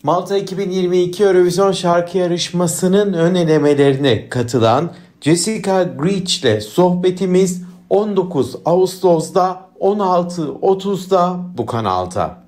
Malta 2022 Eurovision şarkı yarışmasının ön elemelerine katılan Jessica Grech ile sohbetimiz 19 Ağustos'da 16.30'da bu kanalda.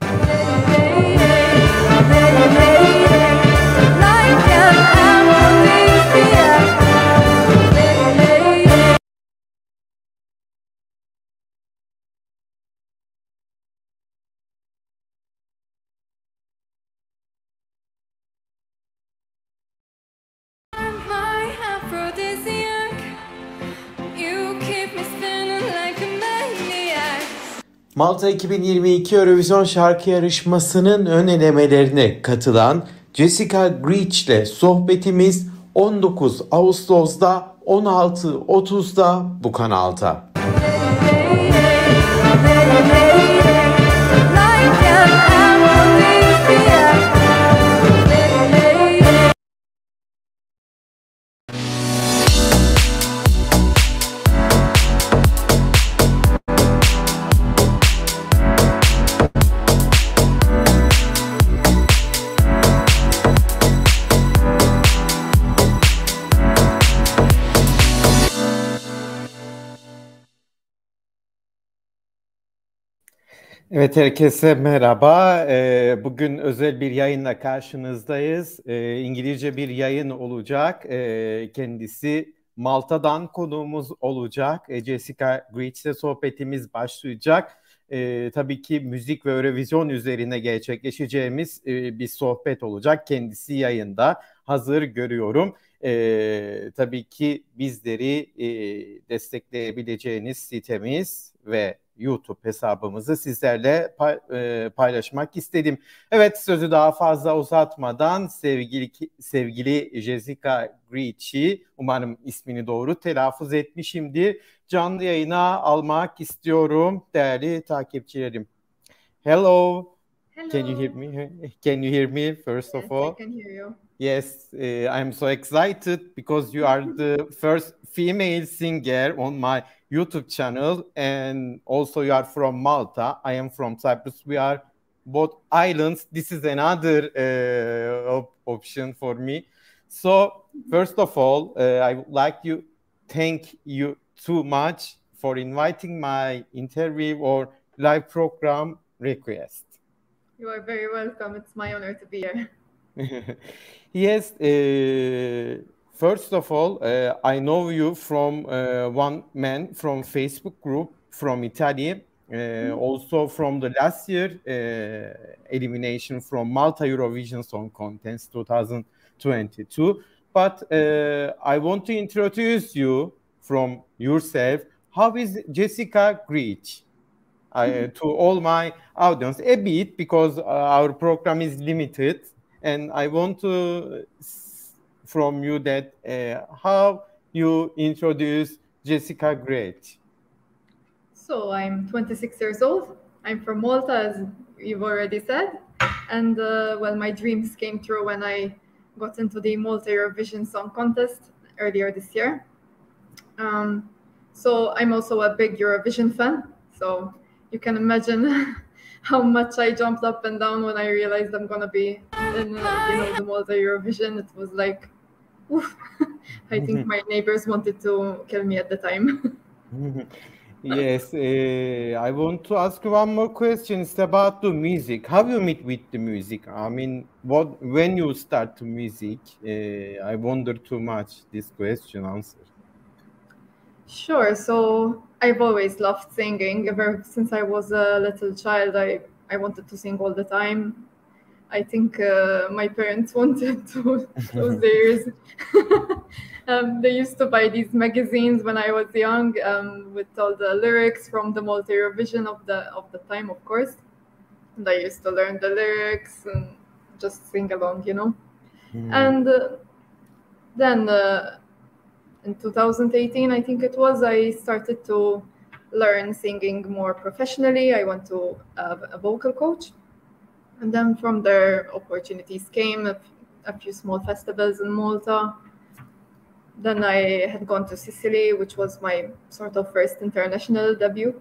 Malta 2022 Eurovision şarkı yarışmasının ön elemelerine katılan Jessica Grech ile sohbetimiz 19 Ağustos'da 16.30'da bu kanalda. Evet, herkese merhaba. Bugün özel bir yayınla karşınızdayız. İngilizce bir yayın olacak. Kendisi Malta'dan konuğumuz olacak. Jessica Grech'le sohbetimiz başlayacak. Tabii ki müzik ve Eurovision üzerine gerçekleşeceğimiz bir sohbet olacak. Kendisi yayında hazır görüyorum. Tabii ki bizleri destekleyebileceğiniz sitemiz ve YouTube hesabımızı sizlerle paylaşmak istedim. Evet, sözü daha fazla uzatmadan sevgili Jessica Grech'i, umarım ismini doğru telaffuz etmişimdir, canlı yayına almak istiyorum değerli takipçilerim. Hello. Hello. Can you hear me? Can you hear me first of all? Yes, I can hear you. Yes, I'm so excited because you are the first female singer on my YouTube channel, and also you are from Malta. I am from Cyprus. We are both islands. This is another option for me. So, first of all, I would like to thank you too much for inviting my interview or live program request. You are very welcome. It's my honor to be here. Yes, first of all, I know you from one man from Facebook group from Italy, also from the last year elimination from Malta Eurovision Song Contest 2022. But I want to introduce you from yourself. How is Jessica Grech? To all my audience a bit, because our program is limited, and I want to from you that how you introduce Jessica Grech. So I'm 26 years old. I'm from Malta, as you've already said, and well, my dreams came true when I got into the Malta Eurovision Song Contest earlier this year. So I'm also a big Eurovision fan. So you can imagine how much I jumped up and down when I realized I'm gonna be in, the Malta Eurovision. It was like, oof. I think my neighbors wanted to kill me at the time. Yes, I want to ask you one more question. It's about the music. How you meet with the music? I mean, when you start to music? I wonder too much this question answer. Sure. So I've always loved singing. Ever since I was a little child, I wanted to sing all the time. I think my parents wanted to close their ears. They used to buy these magazines when I was young with all the lyrics from the Malta Eurovision of the time, of course. And I used to learn the lyrics and just sing along, And then in 2018, I think it was, I started to learn singing more professionally. I went to a vocal coach. And then from there, opportunities came, a few small festivals in Malta. Then I had gone to Sicily, which was my sort of first international debut.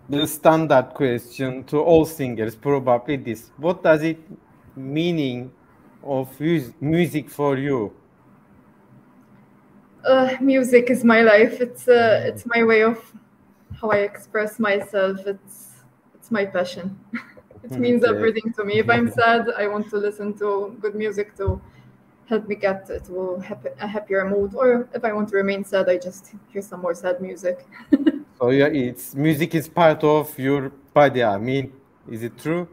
the standard question to all singers, probably this. What does it meaning of music for you? Music is my life. It's my way of how I express myself. It's my passion. It means everything to me. If I'm sad, I want to listen to good music to help me get to a happier mood. Or if I want to remain sad, I just hear some more sad music. So yeah, music is part of your body. I mean, is it true?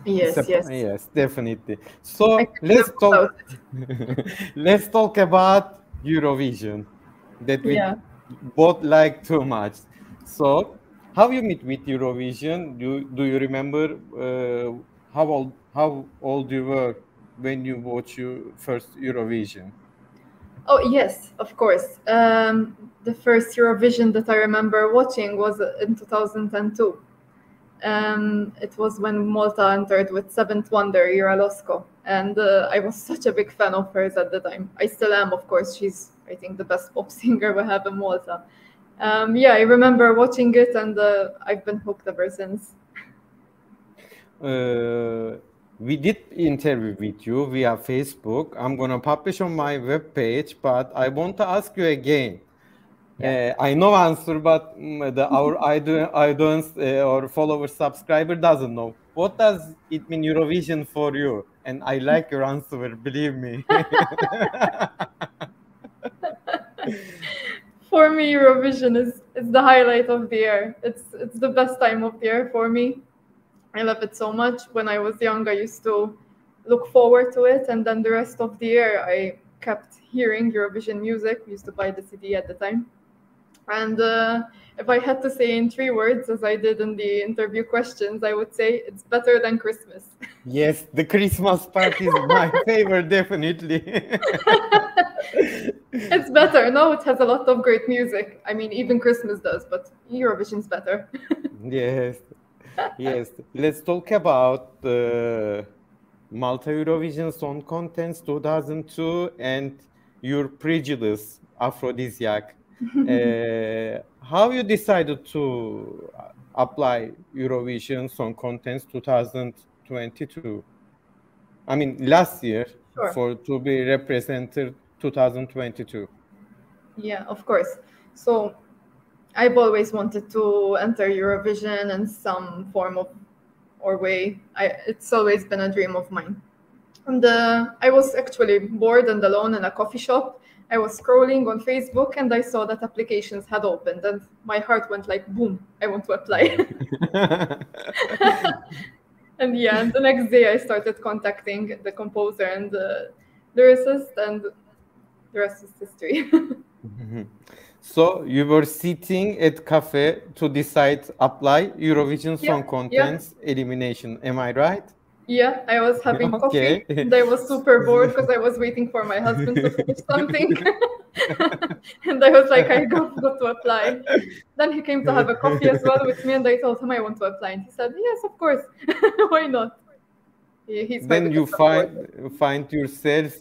Yes, yes. Yes, definitely. So let's talk. Let's talk about Eurovision that we both like too much. So, how you meet with Eurovision? Do you remember how old you were when you watched your first Eurovision? Oh yes, of course. The first Eurovision that I remember watching was in 2002. It was when Malta entered with Seventh Wonder, Ira, and I was such a big fan of hers at the time. I still am, of course. She's, I think, the best pop singer we have in Malta. I remember watching it, and I've been hooked ever since. We did interview with you via Facebook. I'm gonna publish on my webpage, but I want to ask you again. I know answer, but our audience or follower subscriber doesn't know. What does it mean Eurovision for you? And I like your answer, believe me. For me, Eurovision is the highlight of the year. It's the best time of the year for me. I love it so much. When I was young, I used to look forward to it, and then the rest of the year, I kept hearing Eurovision music. We used to buy the CD at the time. And if I had to say in 3 words, as I did in the interview questions, I would say it's better than Christmas. Yes, the Christmas party is my favorite, definitely. It's better. No, it has a lot of great music. I mean, even Christmas does, but Eurovision's better. Yes. Yes. Let's talk about the Malta Eurovision Song Contest 2002 and your prejudice, Aphrodisiac. How you decided to apply Eurovision Song Contest 2022? I mean, last year, Sure. to be represented 2022. Yeah, of course. So I've always wanted to enter Eurovision in some form of or way. It's always been a dream of mine. And I was actually bored and alone in a coffee shop. I was scrolling on Facebook and I saw that applications had opened, and my heart went like boom, I want to apply. And the next day I started contacting the composer and the lyricist, and the rest is history. So you were sitting at cafe to decide apply Eurovision Song Contest elimination. Am I right? Yeah, I was having coffee and I was super bored because I was waiting for my husband to finish something. And I was like, I got to apply. Then he came to have a coffee as well with me, and I told him I want to apply. And he said, yes, of course. Why not? Then you find yourself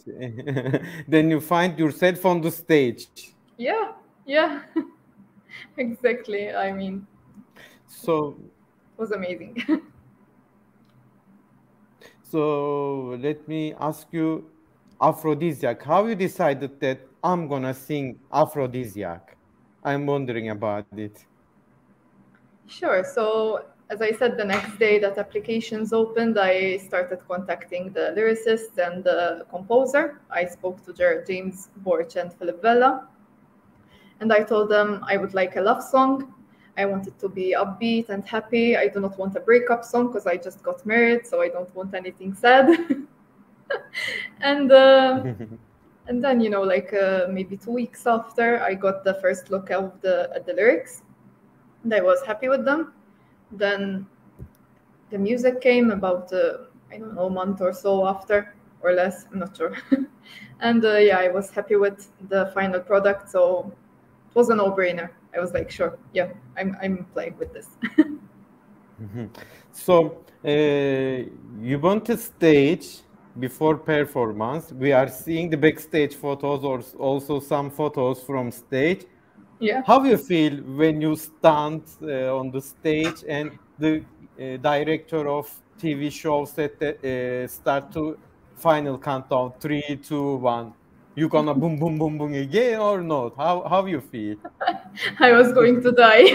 then you find yourself on the stage. Yeah. Exactly. I mean, so it was amazing. So let me ask you, Aphrodisiac, how you decided that I'm gonna sing Aphrodisiac? I'm wondering about it. Sure. So as I said, the next day that applications opened, I started contacting the lyricist and the composer. I spoke to James Borch and Philip Vella, and I told them I would like a love song. I want it to be upbeat and happy. I do not want a breakup song because I just got married, so I don't want anything sad. And then, maybe 2 weeks after, I got the first look at the lyrics, and I was happy with them. Then the music came about, a month or so after, or less, I'm not sure. And I was happy with the final product, so it was a no-brainer. I was like, sure, I'm playing with this. So you went to stage before performance. We are seeing the backstage photos or also some photos from stage. Yeah. How you feel when you stand on the stage and the director of TV show set start to final countdown 3, 2, 1? You gonna boom boom boom boom again or not? How you feel? I was going to die.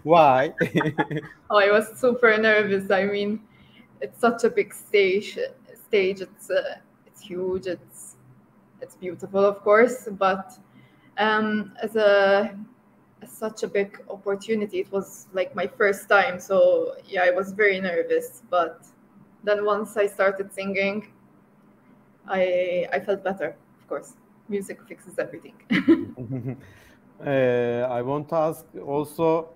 Why? Oh, I was super nervous. I mean, it's such a big stage. It's huge. It's beautiful, of course, but as such a big opportunity, it was like my first time. So yeah, I was very nervous. But then once I started singing, I felt better. Of course, music fixes everything. I want to ask also,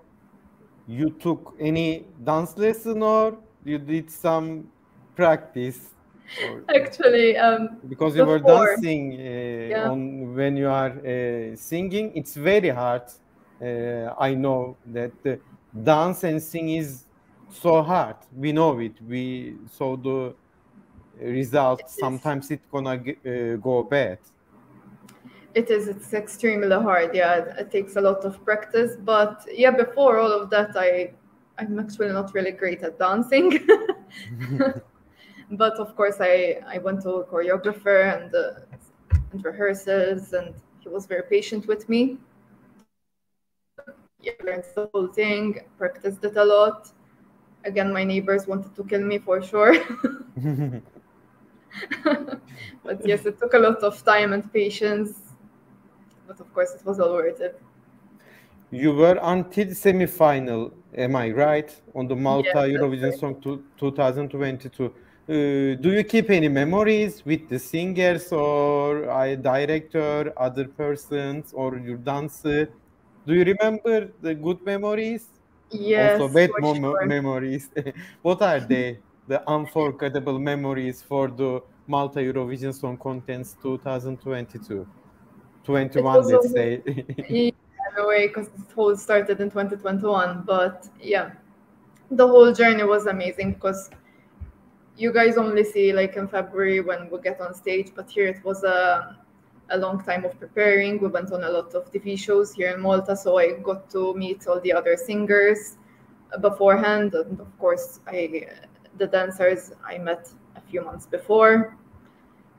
you took any dance lesson or you did some practice? Or Actually, because you were before, dancing yeah. on when you are singing, it's very hard. I know that the dance and sing is so hard. We know it. We saw the result. It is. Sometimes it's gonna go bad. It's extremely hard. Yeah, it takes a lot of practice. But yeah, before all of that, I'm actually not really great at dancing. But of course, I went to a choreographer and rehearsals, and he was very patient with me. Yeah, learned the whole thing, practiced it a lot. Again, my neighbors wanted to kill me for sure. But yes, it took a lot of time and patience. But of course, it was all worth it. You were until semi-final, am I right? On the Malta Yes, that's Eurovision right. Song 2022. Do you keep any memories with the singers or a director, other persons, or your dancer? Do you remember the good memories? Also Yes, bad for sure. memories. What are they? The unforgettable memories for the Malta Eurovision Song Contest 2022, It 21, was let's a, say. yeah, in a way, because it whole started in 2021. But yeah, the whole journey was amazing because you guys only see like in February when we get on stage, but here it was a long time of preparing. We went on a lot of TV shows here in Malta, so I got to meet all the other singers beforehand, and of course, the dancers I met a few months before.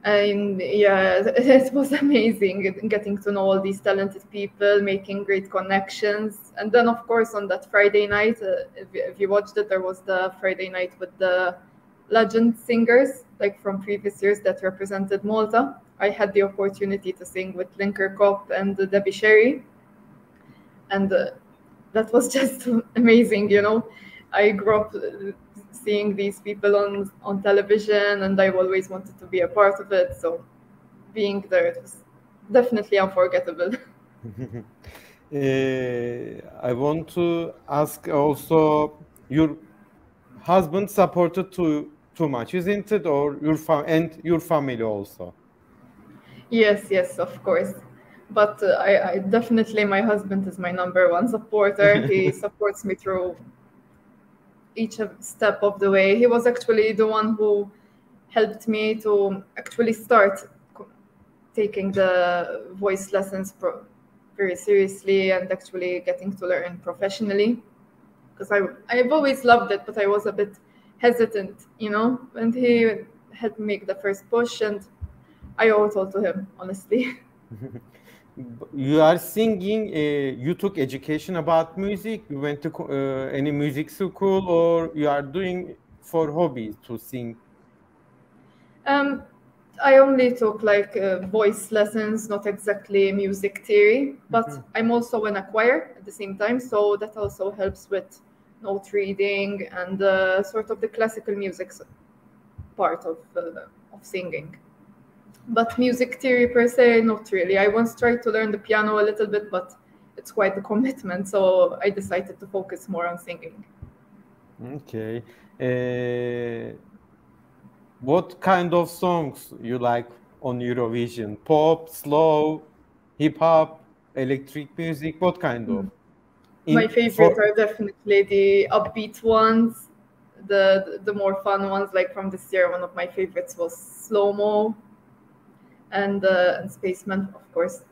And yeah, it was amazing getting to know all these talented people, making great connections. And then, of course, on that Friday night, if you watched it, there was the Friday night with the legend singers, like from previous years that represented Malta. I had the opportunity to sing with Linker Kopp and Debbie Sherry, and that was just amazing. I grew up seeing these people on television, and I've always wanted to be a part of it. So being there, it was definitely unforgettable. I want to ask also, your husband supported too much, isn't it? Or and your family also? Yes, of course. But I definitely, my husband is my number one supporter. He supports me through each step of the way. He was actually the one who helped me to actually start taking the voice lessons very seriously and actually getting to learn professionally. Because I've always loved it, but I was a bit hesitant, and he had me make the first push, and I owe it all to him, honestly. You are singing, you took education about music, you went to any music school, or you are doing for hobby to sing? Um, I only took like voice lessons, not exactly music theory, but I'm also in a choir at the same time, so that also helps with note reading and sort of the classical music part of singing. But music theory per se, not really. I once tried to learn the piano a little bit, but it's quite a commitment, so I decided to focus more on singing. Okay. What kind of songs you like on Eurovision? Pop, slow, hip hop, electric music? What kind of? My In favorite for are definitely the upbeat ones, the more fun ones. Like from this year, one of my favorites was Slow Mo and Spaceman, of course.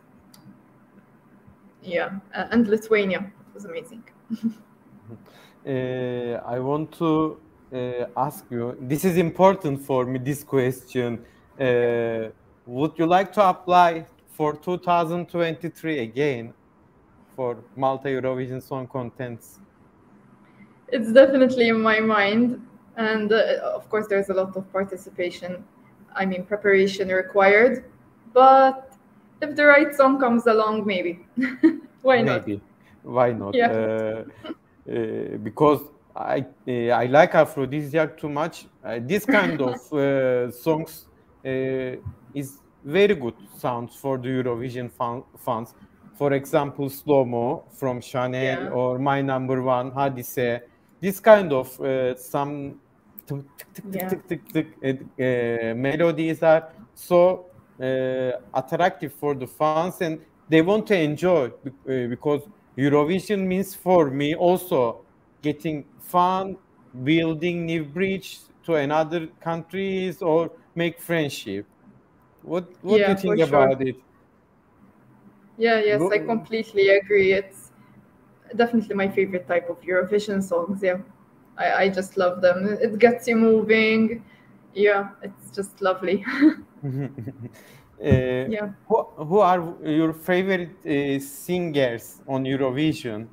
Yeah, and Lithuania. It was amazing. I want to ask you, this is important for me, this question. Would you like to apply for 2023 again for Malta Eurovision Song Contents? It's definitely in my mind. And of course, there's a lot of participation, I mean, preparation required. But if the right song comes along, maybe. Why not? Maybe. Why not? Yeah. Because I like Aphrodisiac too much. This kind of songs is very good sounds for the Eurovision fans. For example, Slow Mo from Chanel Yeah. or My Number One, Hadise. This kind of some melodies are so attractive for the fans, and they want to enjoy because Eurovision means for me also getting fun, building new bridge to another countries or make friendship. What do you think about it? Yeah, yes, I completely agree. It's definitely my favorite type of Eurovision songs. Yeah, I just love them. It gets you moving. Yeah, it's just lovely. Yeah. Who are your favorite singers on Eurovision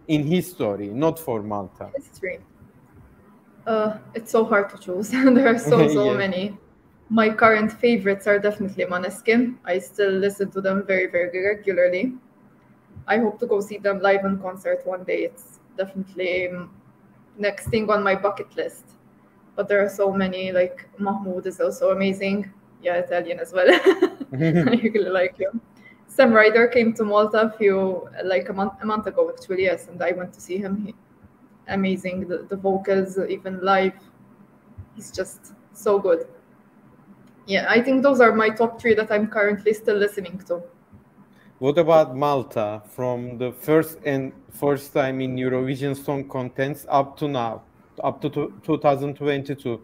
in history, not for Malta? History. It's so hard to choose. There are so Yes. many. My current favorites are definitely Måneskin. I still listen to them very, very regularly. I hope to go see them live in concert one day. It's definitely next thing on my bucket list. But there are so many, like Mahmoud is also amazing. Yeah, Italian as well. I really like him. Sam Ryder came to Malta a month ago actually, yes, and I went to see him. Amazing, the vocals, even live. He's just so good. Yeah, I think those are my top three that I'm currently still listening to. What about Malta from the first time in Eurovision Song Contest up to now, up to 2022?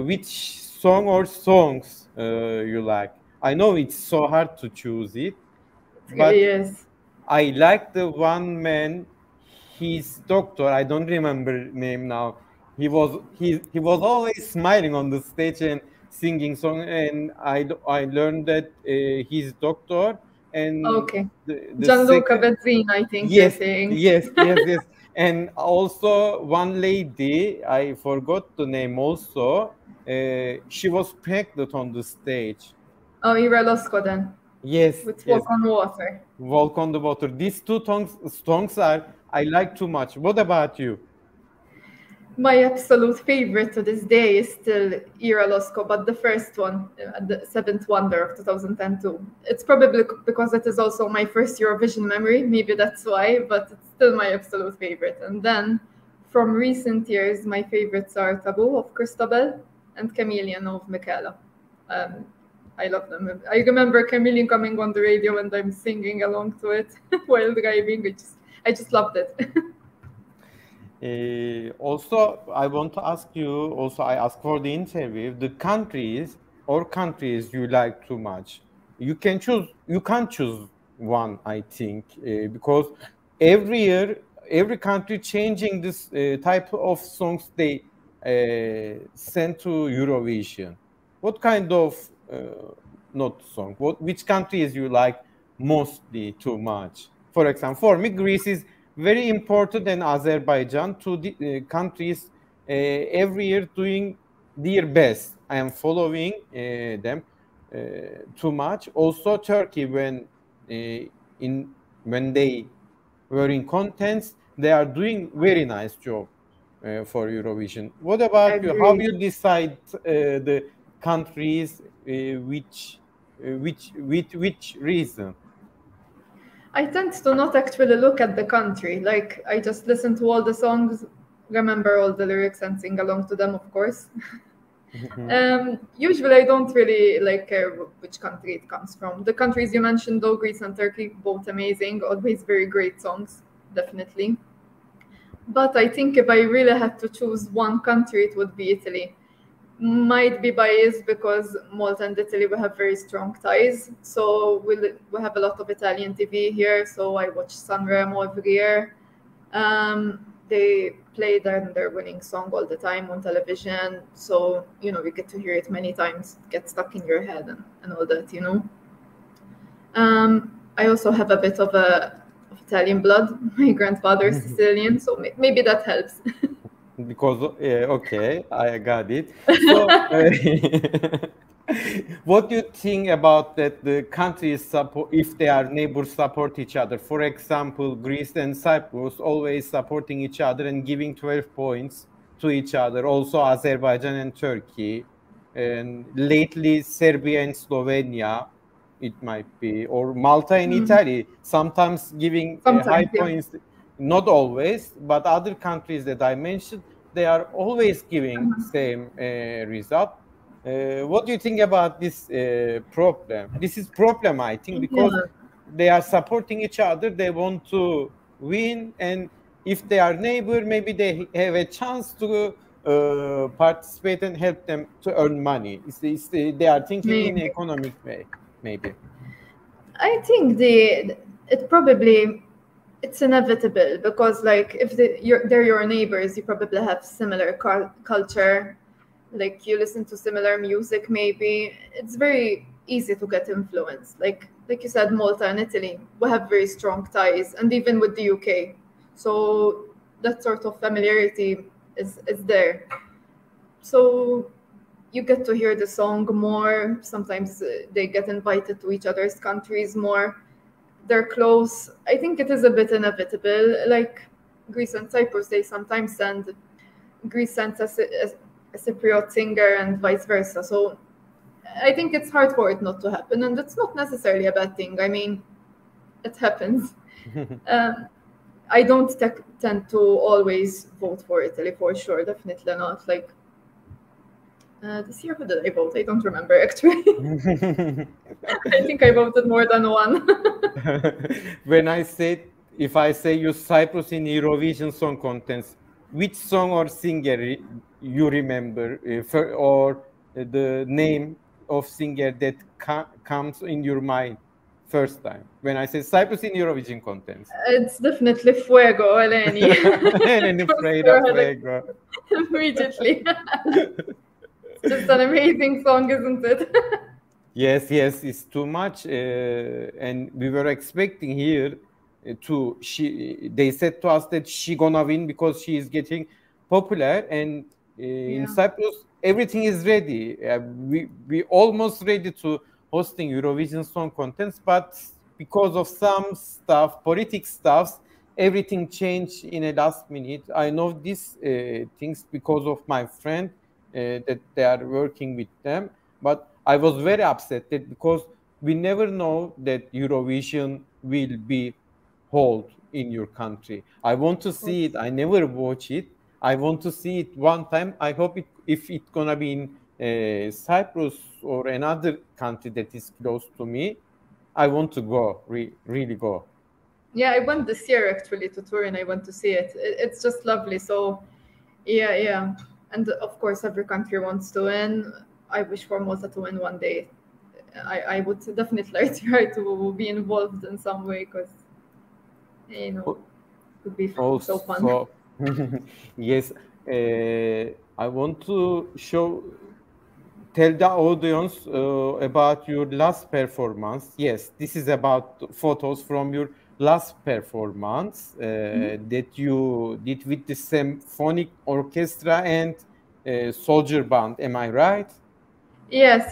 Which song or songs you like? I know it's so hard to choose it, It but really is. I like the one man, his doctor, I don't remember name now. He was always smiling on the stage and singing song, and I learned that he's doctor, and Okay. the Gianluca second, Bezzin, I think you're yes, saying. yes, and also one lady, I forgot the name also. She was pregnant on the stage. Oh, Ira Losco then. Yes, With yes. Walk on Water. Walk on the Water. These two songs are I like too much. What about you? My absolute favorite to this day is still Ira Losco, but the first one, the Seventh Wonder of 2002. It's probably because it is also my first Eurovision memory. Maybe that's why, but it's still my absolute favorite. And then from recent years, my favorites are Taboo of Christabel and Chameleon of Michaela. I love them. I remember Chameleon coming on the radio and I'm singing along to it while driving. I just loved it. Also, I want to ask you, also I asked for the interview, the countries you like too much. You can't choose one, I think, because every year, every country changing this type of songs they send to Eurovision. What kind of, not song, which countries you like mostly too much? For example, for me, Greece is very important, and Azerbaijan, two countries every year doing their best. I am following them too much. Also Turkey, when they were in contents, they are doing very nice job for Eurovision. What about you? How you decide the countries which reason? I tend to not actually look at the country. Like, I just listen to all the songs, remember all the lyrics, and sing along to them, of course. Usually, I don't really care which country it comes from. The countries you mentioned, though, Greece and Turkey, both amazing, always very great songs, definitely. But I think if I really had to choose one country, it would be Italy. might be biased because Malta and Italy, we have very strong ties. So we have a lot of Italian TV here. So I watch Sanremo every year. They play their winning song all the time on television. So, you know, we get to hear it many times, get stuck in your head and all that, you know. I also have a bit of Italian blood. My grandfather is Sicilian, so maybe that helps. Because okay, I got it. So, what do you think about that the countries support, if they are neighbors, support each other? For example, Greece and Cyprus always supporting each other and giving 12 points to each other. Also, Azerbaijan and Turkey, and lately Serbia and Slovenia, it might be, or Malta and Italy, sometimes giving high points. Not always, but other countries that I mentioned, they are always giving same result. What do you think about this problem? This is problem, I think, because they are supporting each other. They want to win, and if they are neighbor, maybe they have a chance to participate and help them to earn money. They are thinking in an economic way, maybe. I think it's inevitable because, like, if they're your neighbors, you probably have similar culture, like you listen to similar music. Maybe it's very easy to get influenced. Like you said, Malta and Italy, we have very strong ties, and even with the UK, so that sort of familiarity is there. So you get to hear the song more. Sometimes they get invited to each other's countries more. They're close. I think it is a bit inevitable. Like Greece and Cyprus, they sometimes send a Cypriot singer and vice versa. So I think it's hard for it not to happen, and it's not necessarily a bad thing. I mean, it happens. I don't tend to always vote for Italy, for sure. Definitely not. Like this year, who did I vote? I don't remember actually. I think I voted more than one. If I say you Cyprus in Eurovision Song Contest, which song or singer you remember, or the name of singer that comes in your mind first time when I say Cyprus in Eurovision Contest? It's definitely Fuego, Eleni. Eleni Fuego. Immediately. It's just an amazing song, isn't it? Yes, it's too much, and we were expecting here they said to us that she gonna win because she is getting popular, and in Cyprus everything is ready. We almost ready to hosting Eurovision Song Contest, but because of some stuff, politics stuffs, everything changed in a last minute. I know these things because of my friend that they are working with them, but I was very upset because we never know that Eurovision will be held in your country. I want to see it. I never watch it. I want to see it one time. I hope if it's gonna be in Cyprus or another country that is close to me, I want to go, really go. Yeah, I went this year actually to Turin. I went to see it. It's just lovely. So, yeah. And of course, every country wants to win. I wish for Malta to win one day. I would definitely try to be involved in some way because, you know, it would be so fun. Yes, I want to tell the audience about your last performance. Yes, this is about photos from your last performance that you did with the symphonic orchestra and soldier band. Am I right? Yes.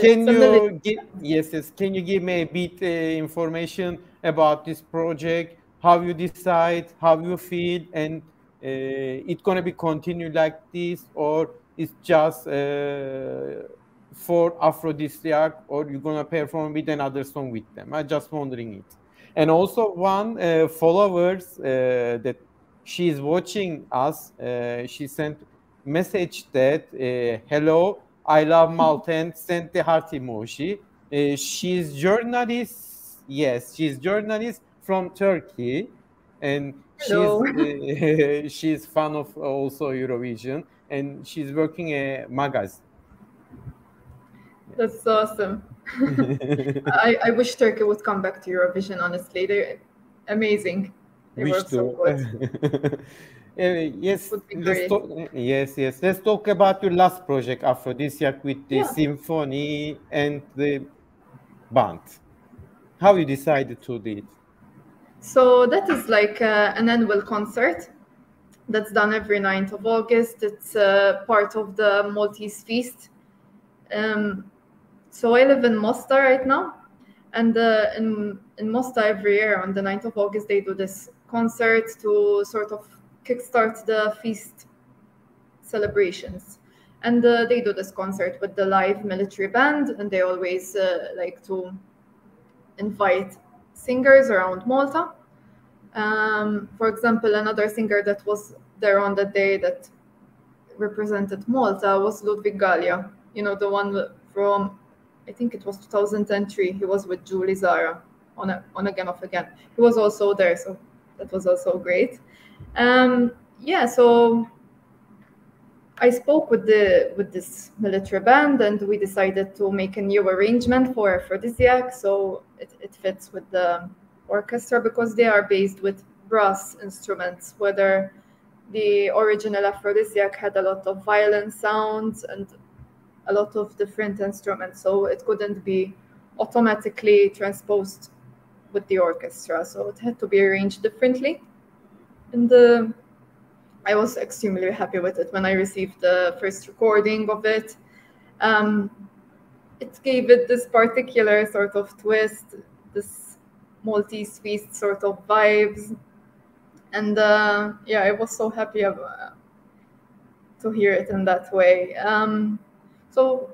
Can you give me a bit information about this project? How you decide? How you feel? And it's gonna be continued like this, or it's just for Aphrodisiac, or you're gonna perform with another song with them? I'm just wondering it. And also one followers that she's watching us, she sent message that hello, I love Malta, and sent the heart emoji. She's journalist. Yes, she's journalist from Turkey, and she's fan of also Eurovision. and she's working a magazine. That's awesome. I wish Turkey would come back to Eurovision, honestly. They're amazing. They Wish work so to. good. Yes, Would be let's great. talk. Yes, yes. Let's talk about your last project, Aphrodisiac, with the Yeah. symphony and the band. How you decided to do it? So that is like an annual concert that's done every 9th of August. It's part of the Maltese Feast. So I live in Mostar right now. And in Mostar every year on the 9th of August, they do this concert to sort of kickstart the feast celebrations. And they do this concert with the live military band, and they always like to invite singers around Malta. For example, another singer that was there on the day that represented Malta was Ludwig Gallia, you know, the one from, I think it was 2003. He was with Julie Zara on Again Off Again. He was also there, so that was also great. Yeah, so I spoke with this military band, and we decided to make a new arrangement for Aphrodisiac, so it fits with the orchestra, because they are based with brass instruments, whether the original Aphrodisiac had a lot of violin sounds and a lot of different instruments, so it couldn't be automatically transposed with the orchestra, so it had to be arranged differently. And I was extremely happy with it when I received the first recording of it. It gave it this particular sort of twist, this Maltese feast sort of vibes. And yeah, I was so happy to hear it in that way. So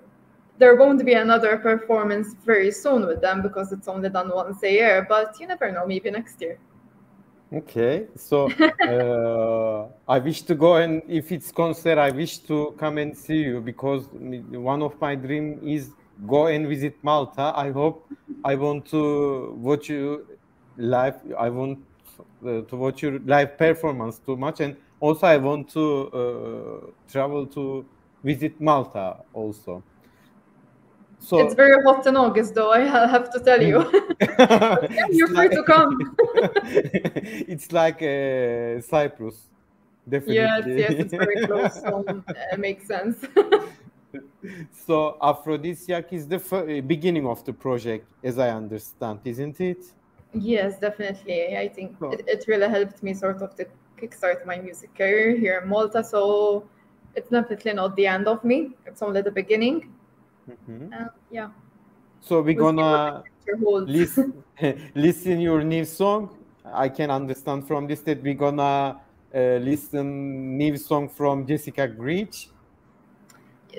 there won't be another performance very soon with them, because it's only done once a year, but you never know, maybe next year. Okay, so I wish to go, and if it's concert, I wish to come and see you, because one of my dream is go and visit Malta. I hope I want to watch you live. I want to watch your live performance too much, and also I want to travel to visit Malta also. So it's very hot in August, though, I have to tell you. But yeah, you're free to come. It's like Cyprus, definitely. Yes, it's very close, so it makes sense. So Aphrodisiac is the beginning of the project, as I understand, isn't it? Yes, definitely. I think So- it really helped me sort of to kickstart my music career here in Malta. So it's definitely not the end of me. It's only the beginning. Yeah. So we're We'll see what gonna the future holds. listen your new song. I can understand from this that we're gonna listen new song from Jessica Grech.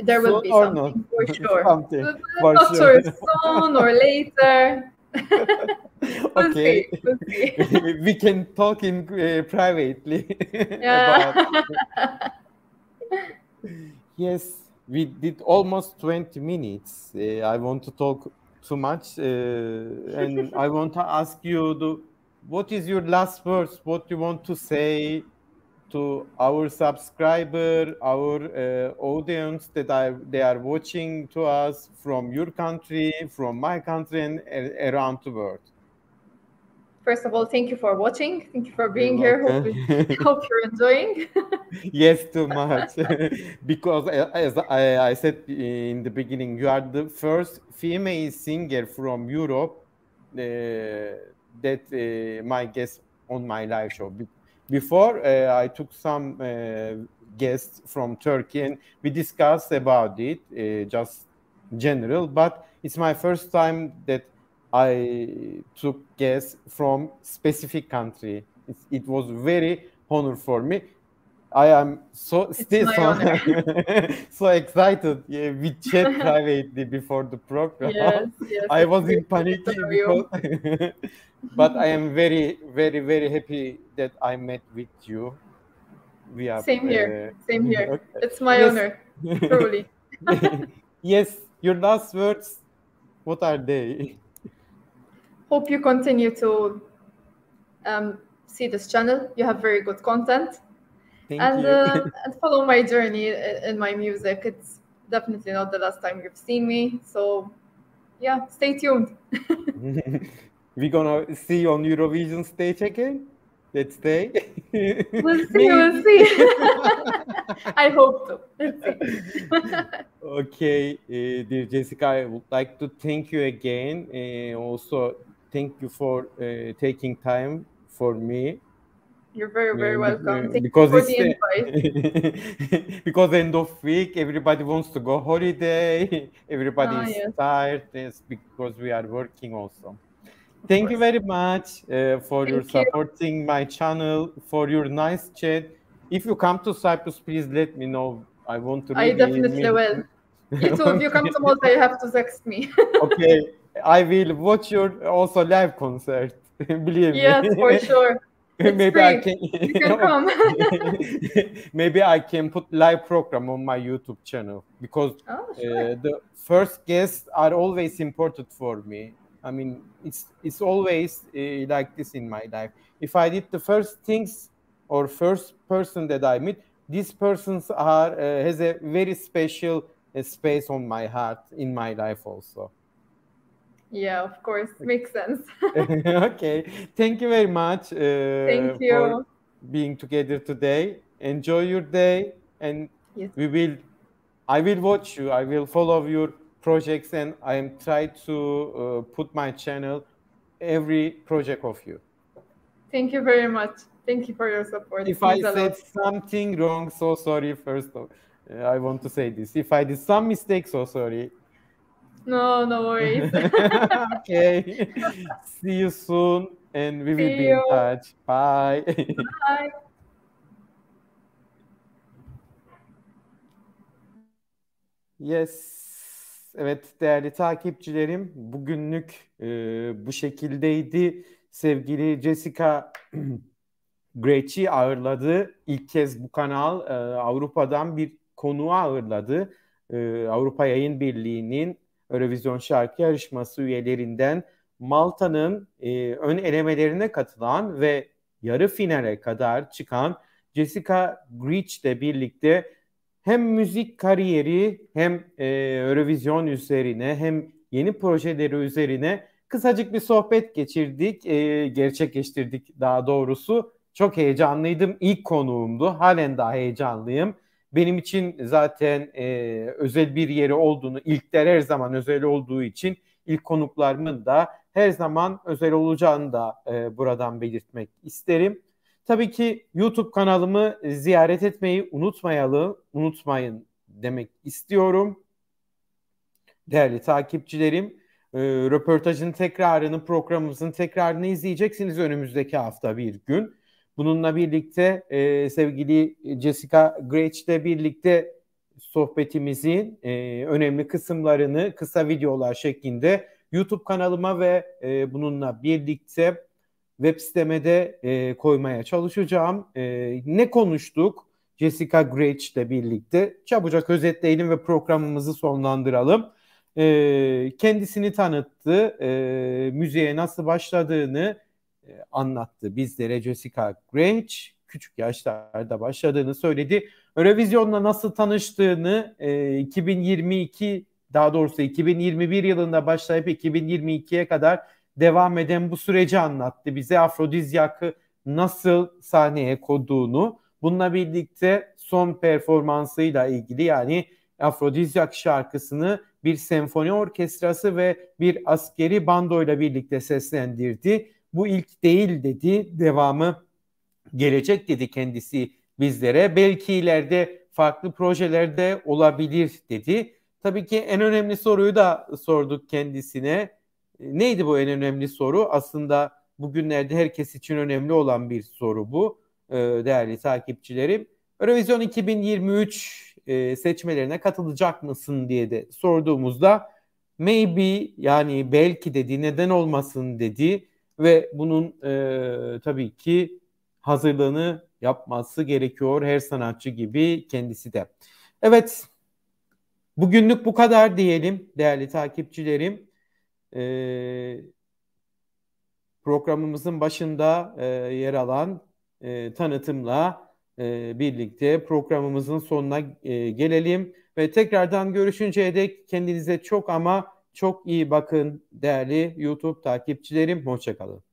There will Soon be or something not? for sure. Something, But for not sure. sure soon or later. We'll Okay. see. We'll see. We can talk in privately Yeah. about. Yes, we did almost 20 minutes. I want to talk too much, and I want to ask you, what is your last words? What you want to say to our subscriber, our audience that they are watching to us from your country, from my country, and around the world? First of all, thank you for watching. Thank you for being You're here. welcome. Hope you're enjoying. Yes, too much. Because as I said in the beginning, you are the first female singer from Europe that my guest on my live show. Before, I took some guests from Turkey, and we discussed about it, just general, but it's my first time that I took guests from specific country. It was very honor for me. I am still my so honor. so excited. Yeah, we chat privately before the program. Yes, I it's was great in to panic get to know you. because, but I am very, very, very happy that I met with you. We are Same here. Same here. okay. It's my Yes. honor. Truly. Yes, your last words. What are they? Hope you continue to see this channel. You have very good content. Thank you. And follow my journey in my music. It's definitely not the last time you've seen me. So yeah, stay tuned. We're gonna see you on Eurovision stage again. Let's stay. We'll see. We'll Maybe. see. I hope to. Let's see. Okay, dear Jessica, I would like to thank you again. Also, thank you for taking time for me. You're very, very welcome. Thank you Because for it's the invite. because end of week, everybody wants to go holiday. Everybody is Yes, tired. It's because we are working also. of Thank you course. very much for your Thank you. supporting my channel, for your nice chat. If you come to Cyprus, please let me know. I want to I really definitely will. You too. If you come to Okay. Malta, you have to text me. Okay, I will watch your also live concert. Believe Yes, for me. sure. It's Maybe I free. can. You can come. Maybe I can put live program on my YouTube channel because Oh, sure. the first guests are always important for me. I mean, it's always like this in my life. If I did the first things or first person that I meet, these persons are has a very special space on my heart in my life also. Yeah, of course. Makes sense. Okay, thank you very much Thank for you. being together today. Enjoy your day, and Yes. we will. I will watch you. I will follow your projects, and I am try to put my channel every project of you. Thank you very much. Thank you for your support. If It I means a said lot. something wrong, so sorry. First, I want to say this. If I did some mistake, so sorry. No, no worries. Okay. See you soon, and we will See be in you. touch. Bye. Bye. Yes. Evet değerli takipçilerim, bugünlük bu şekildeydi. Sevgili Jessica Grech'i ağırladı. İlk kez bu kanal Avrupa'dan bir konuğu ağırladı. Avrupa Yayın Birliği'nin Eurovision şarkı yarışması üyelerinden Malta'nın ön elemelerine katılan ve yarı finale kadar çıkan Jessica Grech'le birlikte hem müzik kariyeri hem Eurovision üzerine hem yeni projeleri üzerine kısacık bir sohbet geçirdik, gerçekleştirdik daha doğrusu. Çok heyecanlıydım. İlk konuğumdu. Halen daha heyecanlıyım. Benim için zaten özel bir yeri olduğunu, ilkler her zaman özel olduğu için ilk konuklarımın da her zaman özel olacağını da buradan belirtmek isterim. Tabii ki YouTube kanalımı ziyaret etmeyi unutmayın demek istiyorum. Değerli takipçilerim, röportajın tekrarını, programımızın tekrarını izleyeceksiniz önümüzdeki hafta bir gün. Bununla birlikte sevgili Jessica Grech'le birlikte sohbetimizin önemli kısımlarını kısa videolar şeklinde YouTube kanalıma ve bununla birlikte web siteme de koymaya çalışacağım. Ne konuştuk Jessica Grech'le birlikte? Çabucak özetleyelim ve programımızı sonlandıralım. Kendisini tanıttı, müziğe nasıl başladığını anlattı bizlere Jessica Grech. Küçük yaşlarda başladığını söyledi. Eurovision'la nasıl tanıştığını 2022 daha doğrusu 2021 yılında başlayıp 2022'ye kadar devam eden bu süreci anlattı bize. Aphrodisiac'ı nasıl sahneye koyduğunu, bununla birlikte son performansıyla ilgili yani Aphrodisiac şarkısını bir senfoni orkestrası ve bir askeri bandoyla birlikte seslendirdi. Bu ilk değil dedi, devamı gelecek dedi kendisi bizlere. Belki ileride farklı projelerde olabilir dedi. Tabii ki en önemli soruyu da sorduk kendisine. Neydi bu en önemli soru? Aslında bugünlerde herkes için önemli olan bir soru bu değerli takipçilerim. Eurovision 2023 seçmelerine katılacak mısın diye de sorduğumuzda maybe yani belki dedi, neden olmasın dedi ve bunun tabii ki hazırlığını yapması gerekiyor her sanatçı gibi kendisi de. Evet, bugünlük bu kadar diyelim değerli takipçilerim. Programımızın başında yer alan tanıtımla birlikte programımızın sonuna gelelim ve tekrardan görüşünceye dek kendinize çok ama çok iyi bakın değerli YouTube takipçilerim. Hoşça kalın.